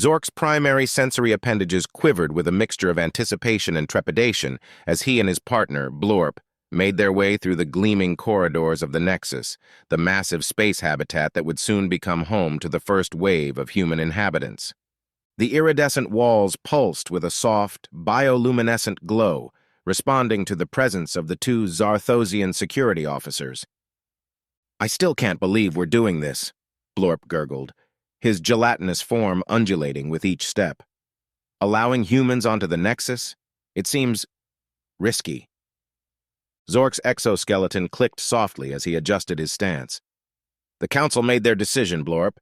Zork's primary sensory appendages quivered with a mixture of anticipation and trepidation as he and his partner, Blorp, made their way through the gleaming corridors of the Nexus, the massive space habitat that would soon become home to the first wave of human inhabitants. The iridescent walls pulsed with a soft, bioluminescent glow, responding to the presence of the two Zarthosian security officers. "I still can't believe we're doing this," Blorp gurgled, his gelatinous form undulating with each step. "Allowing humans onto the Nexus? It seems risky." Zork's exoskeleton clicked softly as he adjusted his stance. "The Council made their decision, Blorp.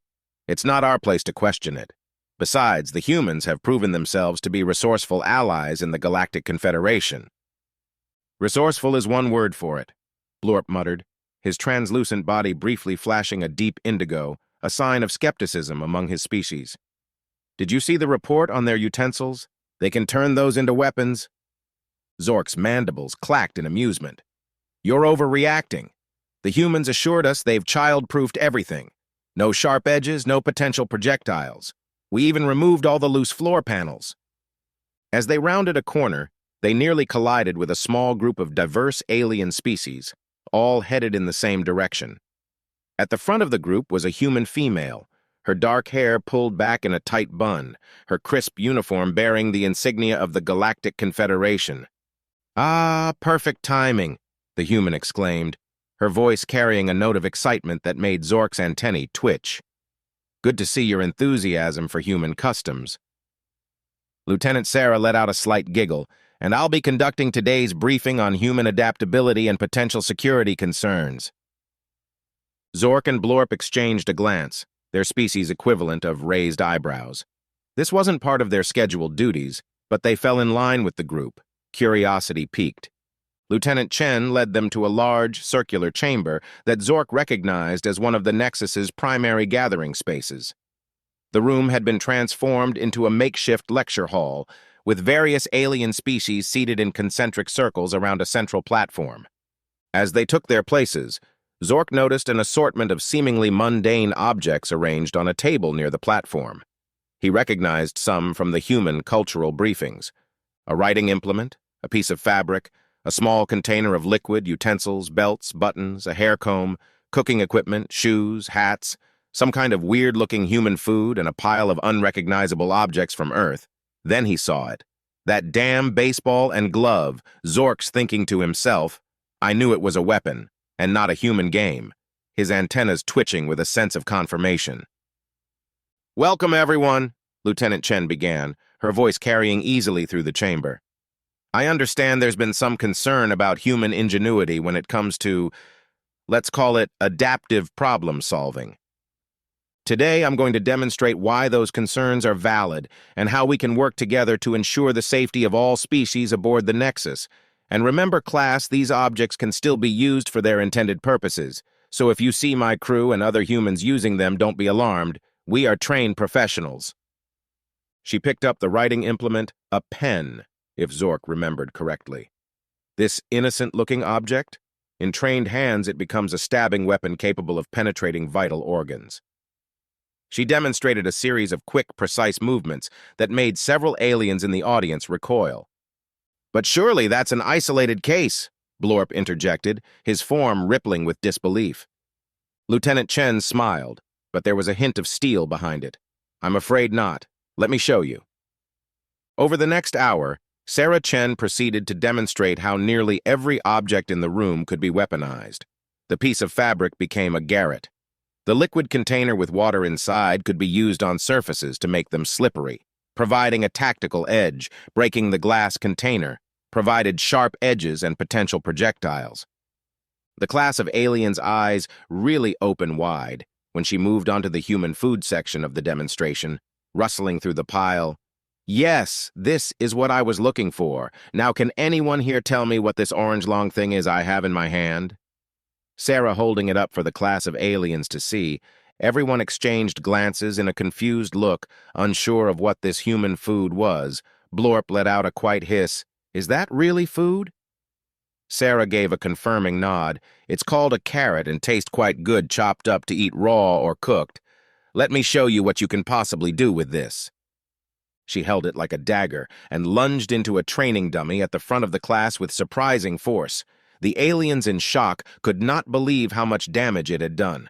It's not our place to question it. Besides, the humans have proven themselves to be resourceful allies in the Galactic Confederation." "Resourceful is one word for it," Blorp muttered, his translucent body briefly flashing a deep indigo, a sign of skepticism among his species. "Did you see the report on their utensils? They can turn those into weapons." Zork's mandibles clacked in amusement. "You're overreacting. The humans assured us they've child-proofed everything. No sharp edges, no potential projectiles. We even removed all the loose floor panels." As they rounded a corner, they nearly collided with a small group of diverse alien species, all headed in the same direction. At the front of the group was a human female, her dark hair pulled back in a tight bun, her crisp uniform bearing the insignia of the Galactic Confederation. "Ah, perfect timing," the human exclaimed, her voice carrying a note of excitement that made Zork's antennae twitch. "Good to see your enthusiasm for human customs." Lieutenant Sarah let out a slight giggle, "And I'll be conducting today's briefing on human adaptability and potential security concerns." Zork and Blorp exchanged a glance, their species equivalent of raised eyebrows. This wasn't part of their scheduled duties, but they fell in line with the group, curiosity piqued. Lieutenant Chen led them to a large, circular chamber that Zork recognized as one of the Nexus's primary gathering spaces. The room had been transformed into a makeshift lecture hall, with various alien species seated in concentric circles around a central platform. As they took their places, Zork noticed an assortment of seemingly mundane objects arranged on a table near the platform. He recognized some from the human cultural briefings: a writing implement, a piece of fabric, a small container of liquid, utensils, belts, buttons, a hair comb, cooking equipment, shoes, hats, some kind of weird-looking human food, and a pile of unrecognizable objects from Earth. Then he saw it. That damn baseball and glove. Zork's thinking to himself, "I knew it was a weapon, and not a human game," his antennas twitching with a sense of confirmation. "Welcome, everyone," Lieutenant Chen began, her voice carrying easily through the chamber. "I understand there's been some concern about human ingenuity when it comes to, let's call it, adaptive problem solving. Today, I'm going to demonstrate why those concerns are valid and how we can work together to ensure the safety of all species aboard the Nexus. And remember, class, these objects can still be used for their intended purposes, so if you see my crew and other humans using them, don't be alarmed. We are trained professionals." She picked up the writing implement, a pen, if Zork remembered correctly. This innocent-looking object? In trained hands, it becomes a stabbing weapon capable of penetrating vital organs. She demonstrated a series of quick, precise movements that made several aliens in the audience recoil. "But surely that's an isolated case," Blorp interjected, his form rippling with disbelief. Lieutenant Chen smiled, but there was a hint of steel behind it. "I'm afraid not. Let me show you." Over the next hour, Sarah Chen proceeded to demonstrate how nearly every object in the room could be weaponized. The piece of fabric became a garrote. The liquid container with water inside could be used on surfaces to make them slippery, providing a tactical edge. Breaking the glass container provided sharp edges and potential projectiles. The class of aliens' eyes really opened wide when she moved onto the human food section of the demonstration, rustling through the pile. "Yes, this is what I was looking for. Now can anyone here tell me what this orange long thing is I have in my hand?" Sarah holding it up for the class of aliens to see, everyone exchanged glances in a confused look, unsure of what this human food was. Blorp let out a quiet hiss. "Is that really food?" Sarah gave a confirming nod. "It's called a carrot and tastes quite good chopped up to eat raw or cooked. Let me show you what you can possibly do with this." She held it like a dagger and lunged into a training dummy at the front of the class with surprising force. The aliens in shock could not believe how much damage it had done.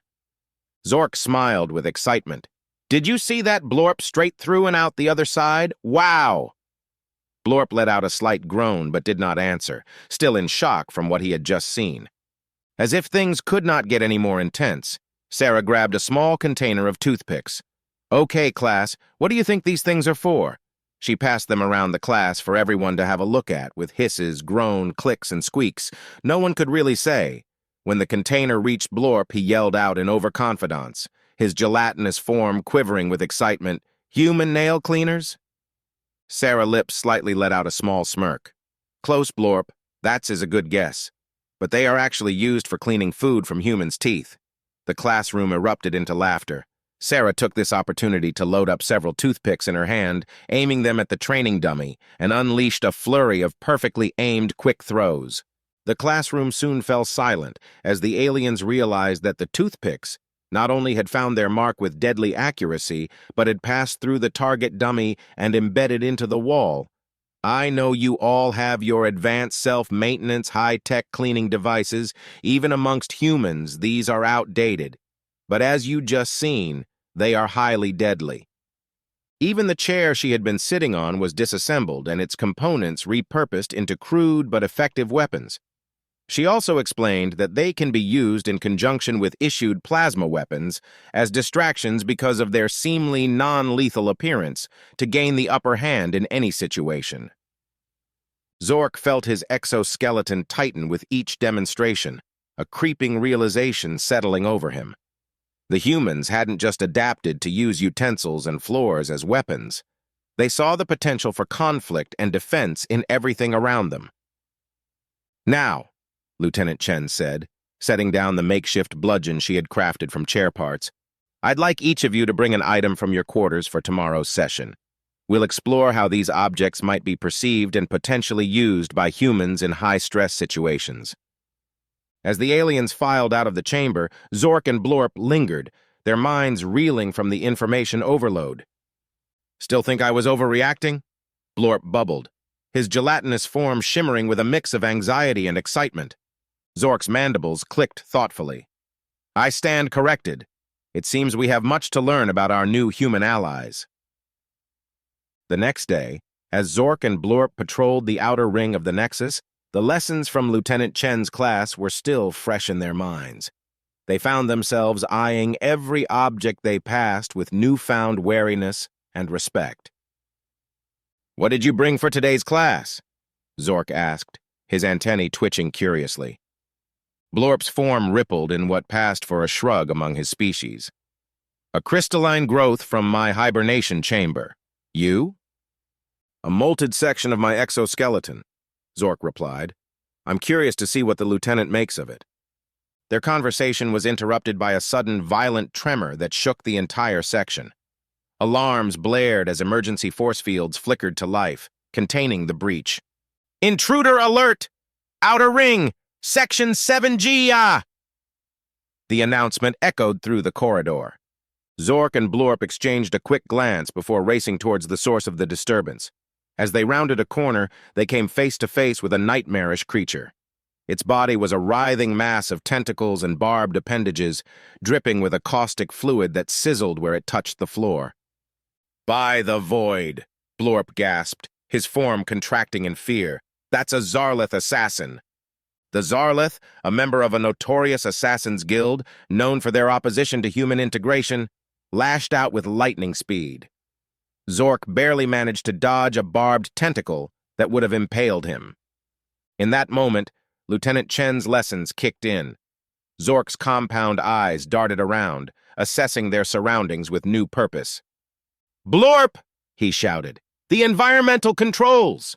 Zork smiled with excitement. "Did you see that, Blorp, straight through and out the other side? Wow!" Blorp let out a slight groan but did not answer, still in shock from what he had just seen. As if things could not get any more intense, Sarah grabbed a small container of toothpicks. "Okay, class, what do you think these things are for?" She passed them around the class for everyone to have a look at, with hisses, groan, clicks, and squeaks. No one could really say. When the container reached Blorp, he yelled out in overconfidence, his gelatinous form quivering with excitement, "Human nail cleaners?" Sarah's lips slightly let out a small smirk. "Close, Blorp. That's a good guess. But they are actually used for cleaning food from humans' teeth." The classroom erupted into laughter. Sarah took this opportunity to load up several toothpicks in her hand, aiming them at the training dummy, and unleashed a flurry of perfectly aimed quick throws. The classroom soon fell silent as the aliens realized that the toothpicks not only had found their mark with deadly accuracy, but had passed through the target dummy and embedded into the wall. "I know you all have your advanced self-maintenance, high-tech cleaning devices. Even amongst humans, these are outdated. But as you just seen, they are highly deadly." Even the chair she had been sitting on was disassembled and its components repurposed into crude but effective weapons. She also explained that they can be used in conjunction with issued plasma weapons as distractions because of their seemingly non-lethal appearance to gain the upper hand in any situation. Zork felt his exoskeleton tighten with each demonstration, a creeping realization settling over him. The humans hadn't just adapted to use utensils and floors as weapons. They saw the potential for conflict and defense in everything around them. "Now," Lieutenant Chen said, setting down the makeshift bludgeon she had crafted from chair parts, "I'd like each of you to bring an item from your quarters for tomorrow's session. We'll explore how these objects might be perceived and potentially used by humans in high-stress situations." As the aliens filed out of the chamber, Zork and Blorp lingered, their minds reeling from the information overload. "Still think I was overreacting?" Blorp bubbled, his gelatinous form shimmering with a mix of anxiety and excitement. Zork's mandibles clicked thoughtfully. "I stand corrected. It seems we have much to learn about our new human allies." The next day, as Zork and Blorp patrolled the outer ring of the Nexus, the lessons from Lieutenant Chen's class were still fresh in their minds. They found themselves eyeing every object they passed with newfound wariness and respect. "What did you bring for today's class?" Zork asked, his antennae twitching curiously. Blorp's form rippled in what passed for a shrug among his species. "A crystalline growth from my hibernation chamber. You?" "A molted section of my exoskeleton," Zork replied. "I'm curious to see what the lieutenant makes of it." Their conversation was interrupted by a sudden violent tremor that shook the entire section. Alarms blared as emergency force fields flickered to life, containing the breach. "Intruder alert! Outer ring! Section 7G, ah!" The announcement echoed through the corridor. Zork and Blorp exchanged a quick glance before racing towards the source of the disturbance. As they rounded a corner, they came face to face with a nightmarish creature. Its body was a writhing mass of tentacles and barbed appendages, dripping with a caustic fluid that sizzled where it touched the floor. "By the void," Blorp gasped, his form contracting in fear. "That's a Zarlith assassin." The Zarlith, a member of a notorious assassins guild known for their opposition to human integration, lashed out with lightning speed. Zork barely managed to dodge a barbed tentacle that would have impaled him. In that moment, Lieutenant Chen's lessons kicked in. Zork's compound eyes darted around, assessing their surroundings with new purpose. "Blorp!" he shouted. "The environmental controls!"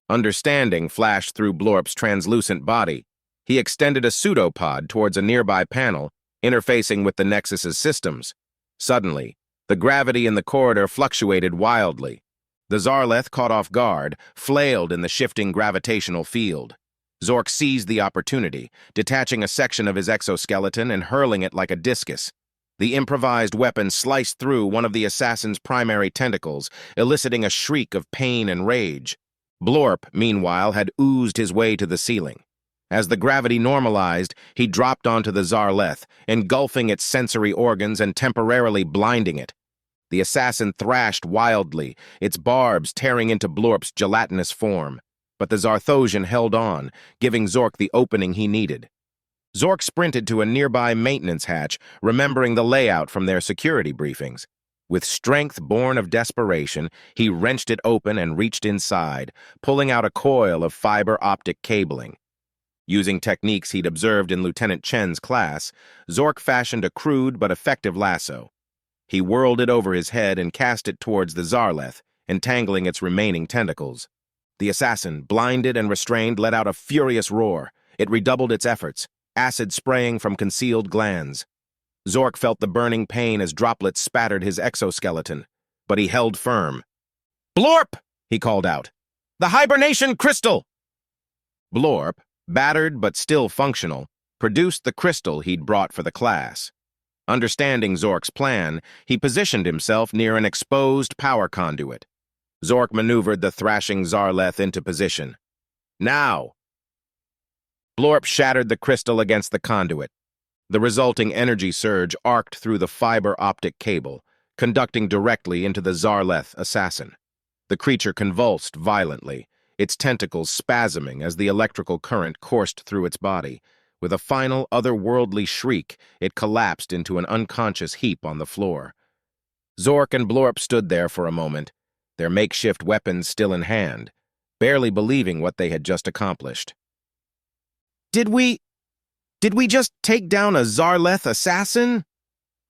Understanding flashed through Blorp's translucent body. He extended a pseudopod towards a nearby panel, interfacing with the Nexus's systems. Suddenly, the gravity in the corridor fluctuated wildly. The Zarlith, caught off guard, flailed in the shifting gravitational field. Zork seized the opportunity, detaching a section of his exoskeleton and hurling it like a discus. The improvised weapon sliced through one of the assassin's primary tentacles, eliciting a shriek of pain and rage. Blorp, meanwhile, had oozed his way to the ceiling. As the gravity normalized, he dropped onto the Zarleth, engulfing its sensory organs and temporarily blinding it. The assassin thrashed wildly, its barbs tearing into Blorp's gelatinous form. But the Zarthosian held on, giving Zork the opening he needed. Zork sprinted to a nearby maintenance hatch, remembering the layout from their security briefings. With strength born of desperation, he wrenched it open and reached inside, pulling out a coil of fiber-optic cabling. Using techniques he'd observed in Lieutenant Chen's class, Zork fashioned a crude but effective lasso. He whirled it over his head and cast it towards the Zarleth, entangling its remaining tentacles. The assassin, blinded and restrained, let out a furious roar. It redoubled its efforts, acid spraying from concealed glands. Zork felt the burning pain as droplets spattered his exoskeleton, but he held firm. "Blorp!" he called out. "The hibernation crystal!" Blorp, battered but still functional, produced the crystal he'd brought for the class. Understanding Zork's plan, he positioned himself near an exposed power conduit. Zork maneuvered the thrashing Zarleth into position. "Now!" Blorp shattered the crystal against the conduit. The resulting energy surge arced through the fiber-optic cable, conducting directly into the Zarleth assassin. The creature convulsed violently, its tentacles spasming as the electrical current coursed through its body. With a final otherworldly shriek, it collapsed into an unconscious heap on the floor. Zork and Blorp stood there for a moment, their makeshift weapons still in hand, barely believing what they had just accomplished. Did we just take down a Zarleth assassin?"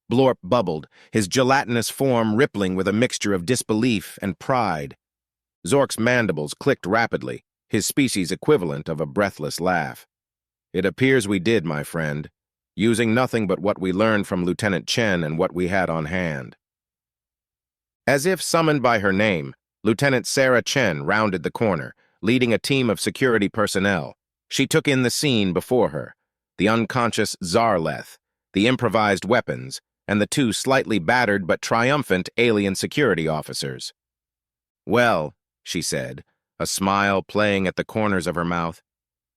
Blorp bubbled, his gelatinous form rippling with a mixture of disbelief and pride. Zork's mandibles clicked rapidly, his species equivalent of a breathless laugh. "It appears we did, my friend, using nothing but what we learned from Lieutenant Chen and what we had on hand." As if summoned by her name, Lieutenant Sarah Chen rounded the corner, leading a team of security personnel. She took in the scene before her, the unconscious Zarleth, the improvised weapons, and the two slightly battered but triumphant alien security officers. "Well," she said, a smile playing at the corners of her mouth,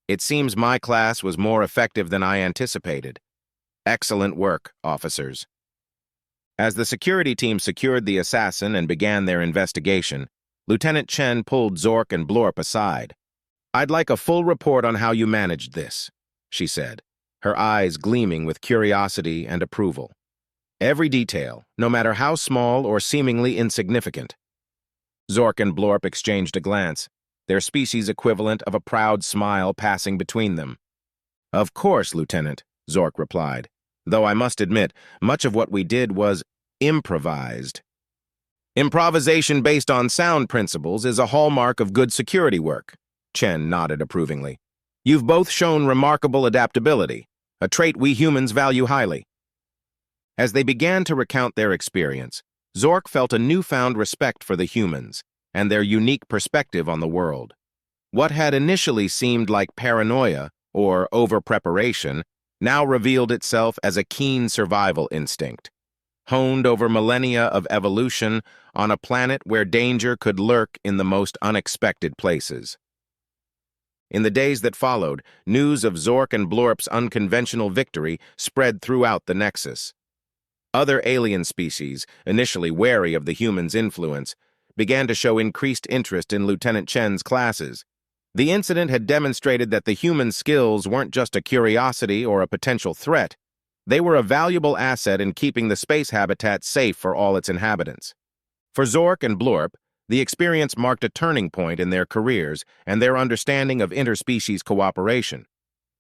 "it seems my class was more effective than I anticipated. Excellent work, officers." As the security team secured the assassin and began their investigation, Lieutenant Chen pulled Zork and Blorp aside. "I'd like a full report on how you managed this," she said, her eyes gleaming with curiosity and approval. "Every detail, no matter how small or seemingly insignificant." Zork and Blorp exchanged a glance, their species equivalent of a proud smile passing between them. "Of course, Lieutenant," Zork replied, "though I must admit, much of what we did was improvised." "Improvisation based on sound principles is a hallmark of good security work," Chen nodded approvingly. "You've both shown remarkable adaptability, a trait we humans value highly." As they began to recount their experience, Zork felt a newfound respect for the humans and their unique perspective on the world. What had initially seemed like paranoia or over-preparation now revealed itself as a keen survival instinct, honed over millennia of evolution on a planet where danger could lurk in the most unexpected places. In the days that followed, news of Zork and Blorp's unconventional victory spread throughout the Nexus. Other alien species, initially wary of the humans' influence, began to show increased interest in Lieutenant Chen's classes. The incident had demonstrated that the human skills weren't just a curiosity or a potential threat. They were a valuable asset in keeping the space habitat safe for all its inhabitants. For Zork and Blorp, the experience marked a turning point in their careers and their understanding of interspecies cooperation.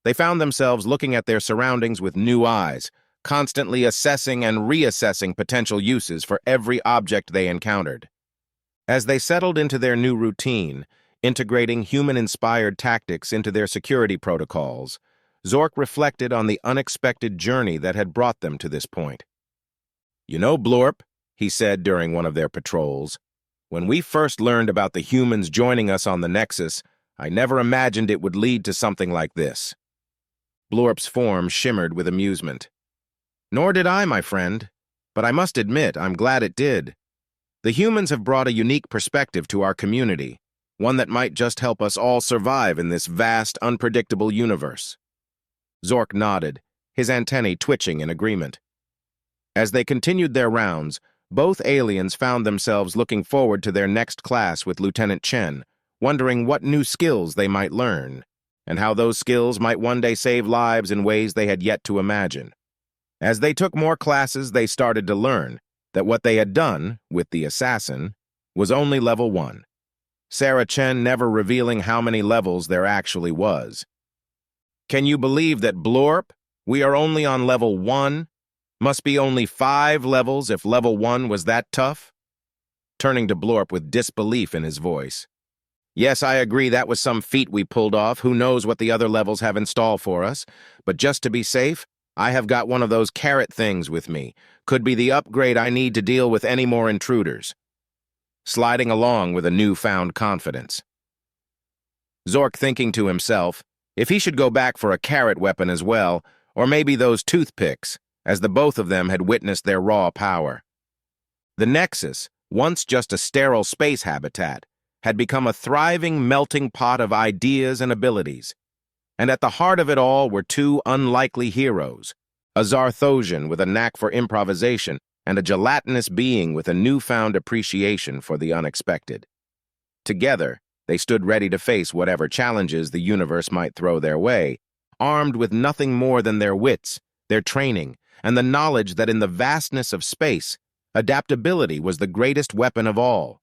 They found themselves looking at their surroundings with new eyes, constantly assessing and reassessing potential uses for every object they encountered. As they settled into their new routine, integrating human-inspired tactics into their security protocols, Zork reflected on the unexpected journey that had brought them to this point. "You know, Blorp," he said during one of their patrols, "when we first learned about the humans joining us on the Nexus, I never imagined it would lead to something like this." Blorp's form shimmered with amusement. Nor did I, my friend. But I must admit, I'm glad it did. The humans have brought a unique perspective to our community, one that might just help us all survive in this vast, unpredictable universe. Zork nodded, his antennae twitching in agreement. As they continued their rounds, both aliens found themselves looking forward to their next class with Lieutenant Chen, wondering what new skills they might learn, and how those skills might one day save lives in ways they had yet to imagine. As they took more classes, they started to learn that what they had done with the assassin was only level 1. Sarah Chen never revealing how many levels there actually was. Can you believe that, Blorp? We are only on level 1? Must be only 5 levels if level 1 was that tough? Turning to Blorp with disbelief in his voice. Yes, I agree that was some feat we pulled off. Who knows what the other levels have in store for us? But just to be safe, I have got one of those carrot things with me. Could be the upgrade I need to deal with any more intruders. Sliding along with a newfound confidence. Zork thinking to himself, if he should go back for a carrot weapon as well, or maybe those toothpicks, as the both of them had witnessed their raw power. The Nexus, once just a sterile space habitat, had become a thriving melting pot of ideas and abilities. And at the heart of it all were 2 unlikely heroes, a Zarthosian with a knack for improvisation and a gelatinous being with a newfound appreciation for the unexpected. Together, they stood ready to face whatever challenges the universe might throw their way, armed with nothing more than their wits, their training, and the knowledge that in the vastness of space, adaptability was the greatest weapon of all.